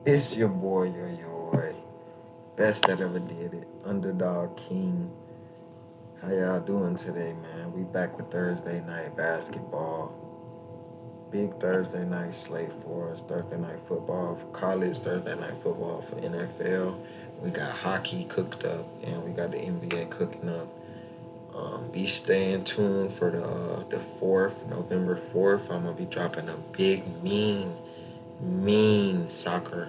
It's your boy, yo, best that ever did it. Underdog King. How y'all doing today, man? We back with Thursday night basketball. Big Thursday night slate for us. Thursday night football for college, Thursday night football for NFL. We got hockey cooked up, and we got the NBA cooking up. Be staying tuned for the 4th, November 4th. I'm gonna be dropping a big mean soccer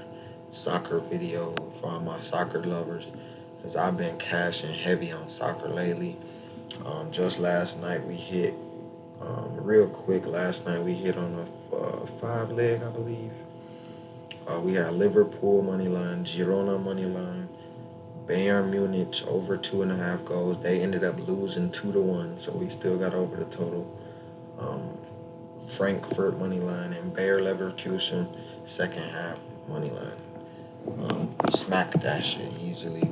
video for all my soccer lovers, because I've been cashing heavy on soccer lately. Just last night we hit, real quick, last night we hit on a five leg, I believe. We had Liverpool money line, Girona money line, Bayern Munich over 2.5 goals. They ended up losing 2-1, so we still got over the total. Um, Frankfurt money line and Bayer Leverkusen second half money line. Smack that shit easily.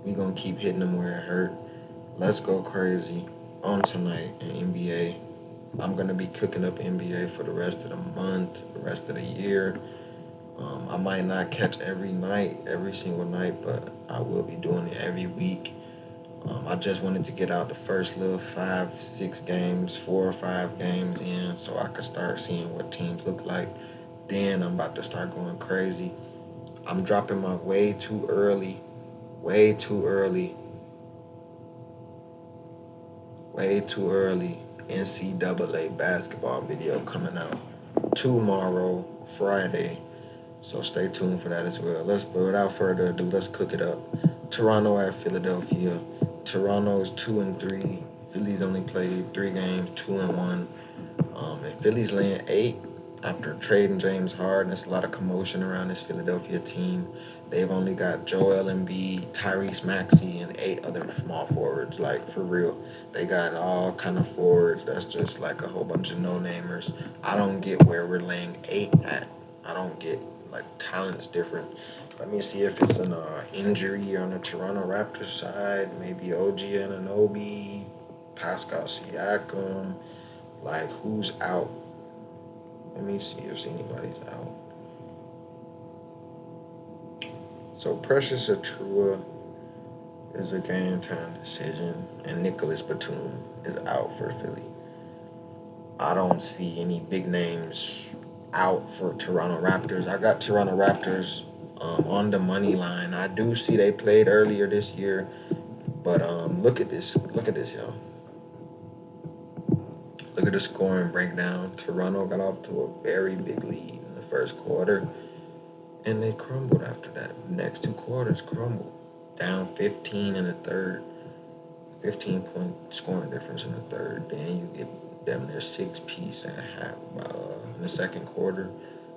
We gonna keep hitting them where it hurt. Let's go crazy on tonight in NBA. I'm gonna be cooking up NBA for the rest of the month, the rest of the year. I might not catch every night, every single night, but I will be doing it every week. I just wanted to get out the first little 5, 6 games, 4 or 5 games in, so I could start seeing what teams look like. Then I'm about to start going crazy. I'm dropping my way too early, way too early NCAA basketball video coming out tomorrow, Friday. So stay tuned for that as well. But without further ado, let's cook it up. Toronto at Philadelphia. Toronto is 2-3. Philly's only played 3 games, 2-1. And Philly's laying 8 after trading James Harden. There's a lot of commotion around this Philadelphia team. They've only got Joel Embiid, Tyrese Maxey, and 8 other small forwards. Like, for real, they got all kind of forwards. That's just like a whole bunch of no-namers. I don't get where we're laying 8 at. I don't get, like, talent's different. Let me see if it's an injury on the Toronto Raptors side. Maybe OG Anunoby, Pascal Siakam. Like, who's out? Let me see if anybody's out. So Precious Atrua is a game time decision, and Nicholas Batum is out for Philly. I don't see any big names out for Toronto Raptors. I got Toronto Raptors on the money line. I do see they played earlier this year, but look at this. Look at this, y'all. Look at the scoring breakdown. Toronto got off to a very big lead in the first quarter, and they crumbled after that. Next 2 quarters crumbled. Down 15 in the third. 15-point scoring difference in the third. Then you get them their 6 piece at half in the second quarter.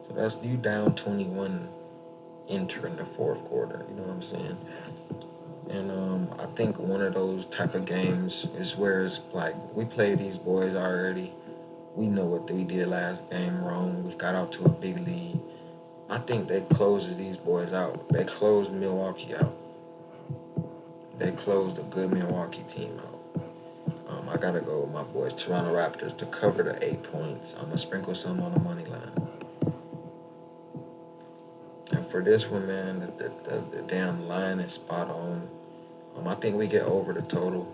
So that's you down 21 entering the fourth quarter. You know what I'm saying? And I think one of those type of games is where it's like we played these boys already. We know what we did last game wrong. We got out to a big lead. I think they closes these boys out. They closed Milwaukee out. They closed a good Milwaukee team out. I gotta go with my boys, Toronto Raptors, to cover the 8 points. I'm gonna sprinkle some on the money line. And for this one, man, the damn line is spot on. I think we get over the total.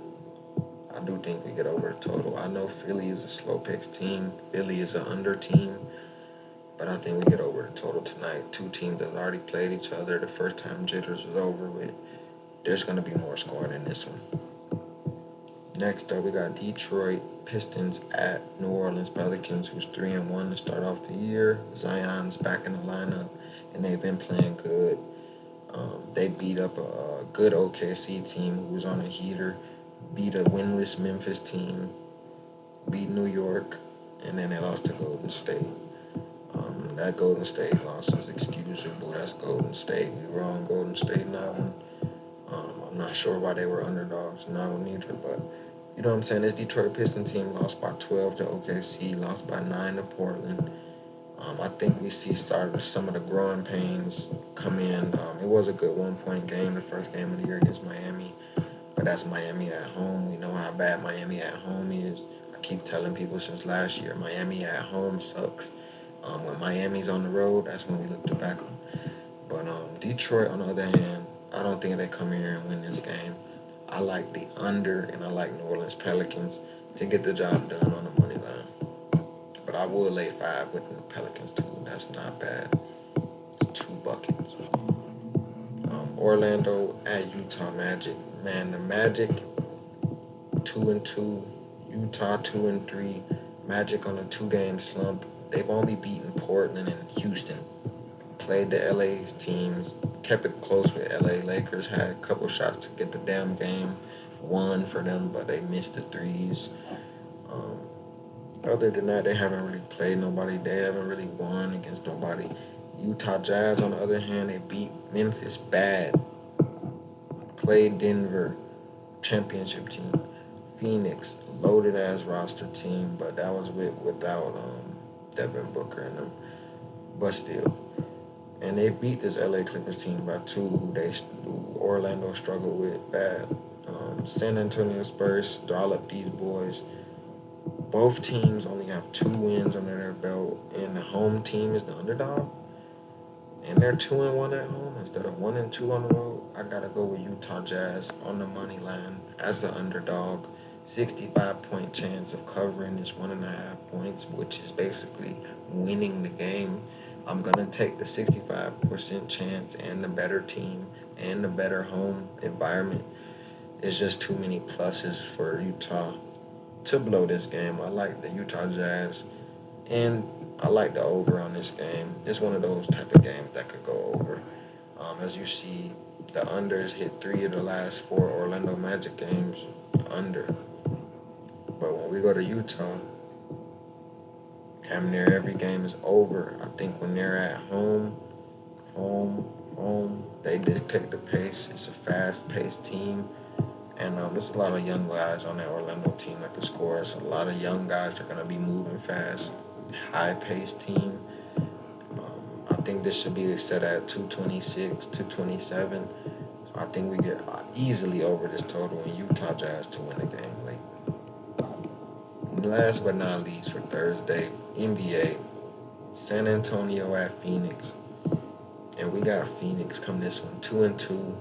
I do think we get over the total. I know Philly is a slow picks team. Philly is an under team. But I think we get over the total tonight. Two teams that already played each other. The first time jitters was over with. There's going to be more scoring in this one. Next up, we got Detroit Pistons at New Orleans Pelicans, who's 3-1 to start off the year. Zion's back in the lineup, and they've been playing good. They beat up a good OKC team who was on a heater, beat a winless Memphis team, beat New York, and then they lost to Golden State. That Golden State loss is excusable. That's Golden State. We were on Golden State in that one. I'm not sure why they were underdogs in that one either, but you know what I'm saying? This Detroit Pistons team lost by 12 to OKC, lost by 9 to Portland. I think we see some of the growing pains come in. It was a good 1 point game, the first game of the year against Miami, but that's Miami at home. We know how bad Miami at home is. I keep telling people since last year, Miami at home sucks. When Miami's on the road, that's when we look to back on. But Detroit, on the other hand, I don't think they come here and win this game. I like the under, and I like New Orleans Pelicans to get the job done on the money line. But I will lay 5 with the Pelicans too. That's not bad. It's 2 buckets. Orlando at Utah Magic. Man, the Magic 2-2, Utah 2-3. Magic on a 2-game slump. They've only beaten Portland and Houston. Played the LA's teams, kept it close with LA. Lakers had a couple shots to get the damn game won for them, but they missed the threes. Um, Other than that, they haven't really played nobody. They haven't really won against nobody. Utah Jazz, on the other hand, they beat Memphis bad. Played Denver, championship team. Phoenix, loaded ass roster team, but that was without Devin Booker and them. But still, and they beat this LA Clippers team by 2, who Orlando struggled with bad. San Antonio Spurs dollop these boys. Both teams only have 2 wins under their belt, and the home team is the underdog. And they're 2-1 at home instead of 1-2 on the road. I gotta go with Utah Jazz on the money line as the underdog. 65-point chance of covering this 1.5 points, which is basically winning the game. I'm gonna take the 65% chance and the better team and the better home environment. It's just too many pluses for Utah to blow this game. I like the Utah Jazz, and I like the over on this game. It's one of those type of games that could go over. As you see, the unders hit 3 of the last 4 Orlando Magic games under. But when we go to Utah, damn near every game is over. I think when they're at home, they dictate the pace. It's a fast-paced team. And there's a lot of young guys on that Orlando team that can score. It's a lot of young guys that are going to be moving fast. High-paced team. I think this should be set at 226, 227. I think we get easily over this total in Utah Jazz to win the game late. Last but not least for Thursday, NBA, San Antonio at Phoenix. And we got Phoenix come this one 2-2.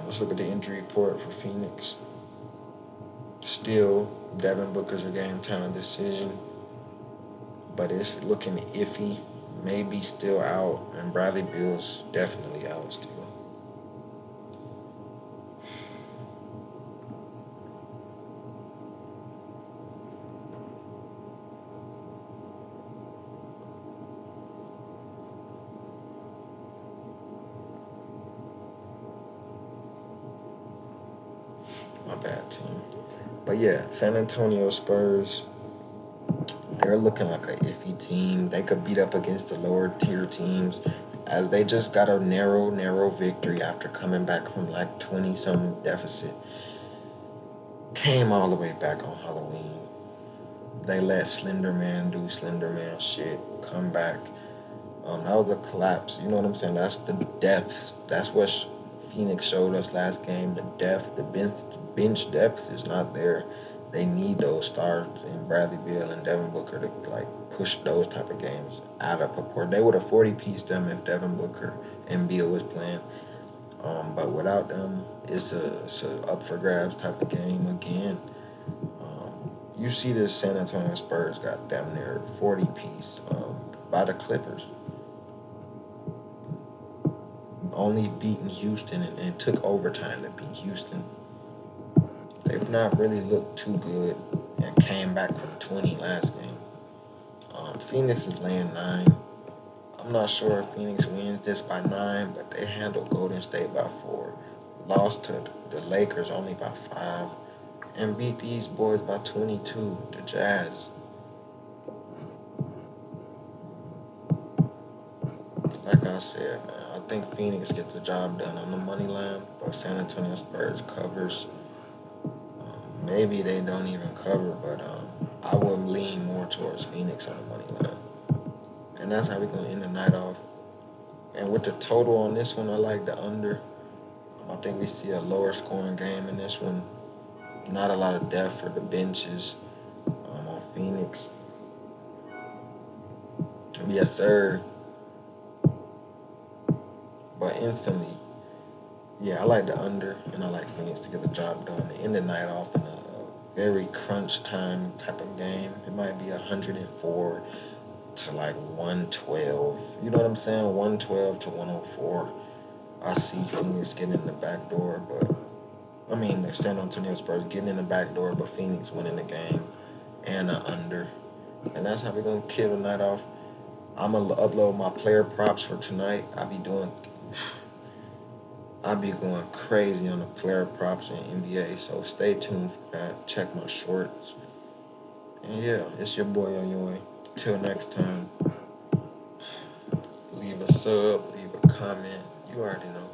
Let's look at the injury report for Phoenix. Still, Devin Booker's a game time decision, but it's looking iffy. Maybe still out, and Bradley Beal's definitely out still. My bad, team. But yeah, San Antonio Spurs, they're looking like an iffy team. They could beat up against the lower tier teams as they just got a narrow victory after coming back from like 20-some deficit. Came all the way back on Halloween. They let Slender Man do Slender Man shit, come back. That was a collapse. You know what I'm saying? That's the depth. That's what Phoenix showed us last game. The depth, the bench depth is not there. They need those stars in Bradley Beal and Devin Booker to like push those type of games out of proportion. They would have 40-pieced them if Devin Booker and Beal was playing. But without them, it's a up for grabs type of game again. You see this San Antonio Spurs got damn near 40-piece by the Clippers. Only beaten Houston, and it took overtime to beat Houston. They've not really looked too good and came back from 20 last game. Phoenix is laying 9. I'm not sure if Phoenix wins this by 9, but they handled Golden State by 4. Lost to the Lakers only by 5. And beat these boys by 22, the Jazz. Like I said, man, I think Phoenix gets the job done on the money line, but San Antonio Spurs covers. Maybe they don't even cover, but I would lean more towards Phoenix on the money line. And that's how we're going to end the night off. And with the total on this one, I like the under. I think we see a lower scoring game in this one. Not a lot of depth for the benches on Phoenix. Yes, sir. But instantly, yeah, I like the under, and I like Phoenix to get the job done. To end the night off in a very crunch time type of game. It might be 104 to like 112. You know what I'm saying? 112 to 104. I see Phoenix getting in the back door, but I mean, the San Antonio Spurs getting in the back door, but Phoenix winning the game and a under. And that's how we're gonna kill the night off. I'm gonna upload my player props for tonight. I'll be going crazy on the player props in NBA. So stay tuned for that. Check my shorts. And yeah, it's your boy on your way. Till next time, leave a sub, leave a comment. You already know.